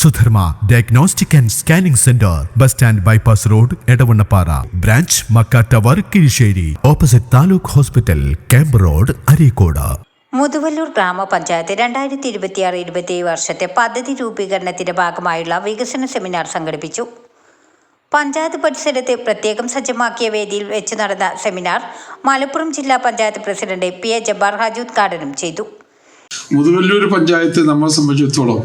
Sudharma diagnostic and scanning centre, bus stand bypass road, Edavannappara. Branch Mecca tower, Kizhisseri, opposite taluk hospital, camp road, Areekode. Muthuvallur ഗ്രാമപഞ്ചായത്ത് 2026-27 വർഷത്തെ പദ്ധതി രൂപീകരണത്തിന്റെ ഭാഗമായുള്ള വികസന സെമിനാർ സംഘടിപ്പിച്ചു. പഞ്ചായത്ത് പരിസരത്ത് പ്രത്യേകം സജ്ജമാക്കിയ വേദിയിൽ വെച്ച് നടന്ന സെമിനാർ മലപ്പുറം ജില്ലാ panchayat president P A Jabbar Haji ഉദ്ഘാടനം ചെയ്തു. മുതുവല്ലൂർ പഞ്ചായത്ത് നമ്മളെ സംബന്ധിച്ചിടത്തോളം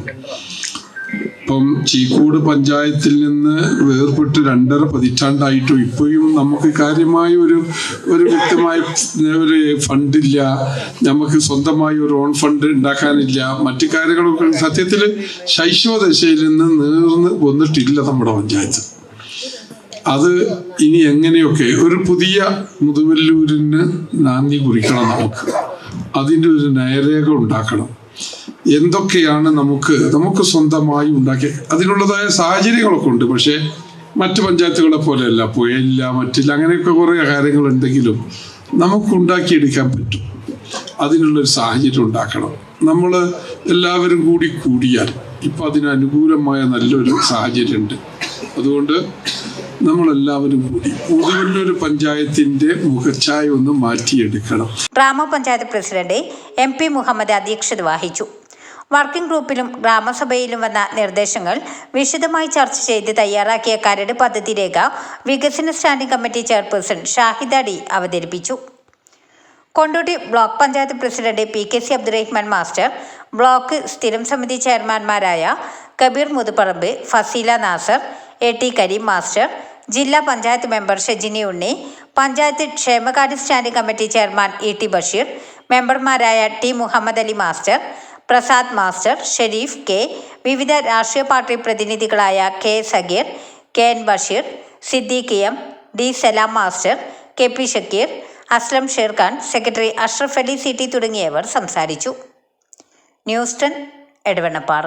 ഇപ്പം ചീക്കോട് പഞ്ചായത്തിൽ നിന്ന് വേർപെട്ട് 2.5 പതിറ്റാണ്ടായിട്ടും ഇപ്പോഴും നമുക്ക് കാര്യമായ ഒരു വ്യക്തമായ ഒരു ഫണ്ടില്ല, നമുക്ക് സ്വന്തമായി ഒരു ഓൺ ഫണ്ട് ഉണ്ടാക്കാനില്ല, മറ്റു കാര്യങ്ങളൊക്കെ സത്യത്തിൽ ശൈശവദശയിൽ നിന്ന് നേർന്ന് വന്നിട്ടില്ല നമ്മുടെ പഞ്ചായത്ത്. അത് ഇനി എങ്ങനെയൊക്കെ ഒരു പുതിയ മുതുവല്ലൂരിന് നാന്ദി കുറിക്കണം, അതിൻ്റെ ഒരു നയരേഖ ഉണ്ടാക്കണം. എന്തൊക്കെയാണ് നമുക്ക് സ്വന്തമായി ഉണ്ടാക്കി അതിനുള്ളതായ സാഹചര്യങ്ങളൊക്കെ ഉണ്ട്. പക്ഷേ മറ്റു പഞ്ചായത്തുകളെ പോലെയല്ല, പുഴയില്ല, മറ്റില്ല, അങ്ങനെയൊക്കെ കുറേ കാര്യങ്ങളുണ്ടെങ്കിലും നമുക്ക് ഉണ്ടാക്കിയെടുക്കാൻ പറ്റും. അതിനുള്ളൊരു സാഹചര്യം ഉണ്ടാക്കണം. നമ്മൾ എല്ലാവരും കൂടിയാൽ ഇപ്പം അതിനനുകൂലമായ നല്ലൊരു സാഹചര്യമുണ്ട്. അതുകൊണ്ട് നമ്മളെല്ലാവരും കൂടി മുതുവല്ലൂർ പഞ്ചായത്തിന്റെ മുഖച്ഛായ ഒന്ന് മാറ്റിയെടുക്കണം. ഗ്രാമപഞ്ചായത്ത് പ്രസിഡന്റ് MP മുഹമ്മദ് അധ്യക്ഷത വഹിച്ചു. വർക്കിംഗ് ഗ്രൂപ്പിലും ഗ്രാമസഭയിലും വന്ന നിർദ്ദേശങ്ങൾ വിശദമായി ചർച്ച ചെയ്ത് തയ്യാറാക്കിയ കരട് പദ്ധതി രേഖ വികസന standing committee chairperson Shahida D അവതരിപ്പിച്ചു. Kondotty block panchayat president PKC Abdurahman master, block സ്ഥിരം സമിതി ചെയർമാൻമാരായ കബീർ മുതുപറമ്പ്, ഫസീല നാസർ, AT കരീം മാസ്റ്റർ, ജില്ലാ പഞ്ചായത്ത് മെമ്പർ ഷജിനി ഉണ്ണി, പഞ്ചായത്ത് ക്ഷേമകാര്യ standing committee chairman ET Basheer, മെമ്പർമാരായ T Muhammad Ali master, Prasad master, Shareef K, വിവിധ രാഷ്ട്രീയ പാർട്ടി പ്രതിനിധികളായ K Sageer, KN Basheer, Siddique M, D Salam master, KP Shakir, Aslam Sherkhan, secretary Ashraf Ali CT തുടങ്ങിയവർ സംസാരിച്ചു. News 10 Edavannappara.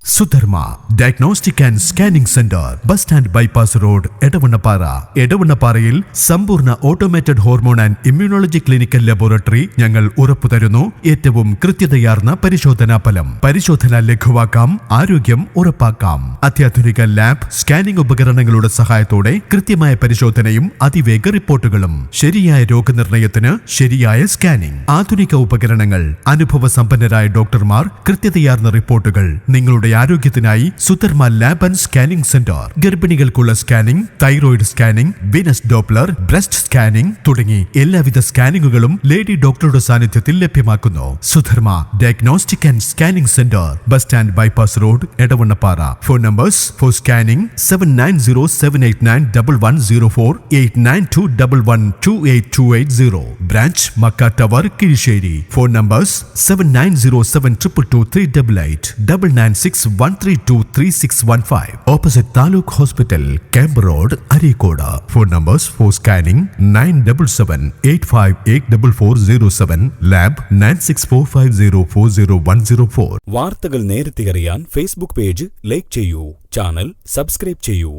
Sudharma diagnostic and scanning centre, bus stand bypass road, Edavannappara. എടവണ്ണപ്പാറയിൽ സമ്പൂർണ്ണ automated hormone and immunology clinical laboratory ഞങ്ങൾ ഉറപ്പുതരുന്നു. ഏറ്റവും കൃത്യതയാർന്ന പരിശോധനാ ഫലം. പരിശോധന ലഘുവാക്കാം, ആരോഗ്യം ഉറപ്പാക്കാം. അത്യാധുനിക ലാബ് സ്കാനിംഗ് ഉപകരണങ്ങളുടെ സഹായത്തോടെ കൃത്യമായ പരിശോധനയും അതിവേഗ റിപ്പോർട്ടുകളും. ശരിയായ രോഗനിർണയത്തിന് ശരിയായ സ്കാനിംഗ്. ആധുനിക ഉപകരണങ്ങൾ, അനുഭവ സമ്പന്നരായ ഡോക്ടർമാർ, കൃത്യതയാർന്ന റിപ്പോർട്ടുകൾ. നിങ്ങളുടെ ആരോഗ്യത്തിനായി Sudharma lab and scanning centre. ഗർഭിണികൾക്കുള്ള scanning, thyroid scanning, venous doppler, breast scanning തുടങ്ങി എല്ലാവിധ സ്കാനിങ്ങുകളും ലേഡി ഡോക്ടറുടെ സാന്നിധ്യത്തിൽ ലഭ്യമാക്കുന്നു. Sudharma diagnostic and scanning centre, bus stand bypass road, Edavannappara. Phone numbers for scanning 7907891104, 8921128280. Branch Mecca tower, Kizhissery. Phone numbers 7907222388, 9961323615. Opposite Taluk Hospital, Camp Road, Arikkoda. Phone numbers for scanning 9778584407, lab 9645040104. വാർത്തകൾ നേരത്തെ അറിയാൻ Facebook page like ചെയ്യൂ, channel subscribe ചെയ്യൂ.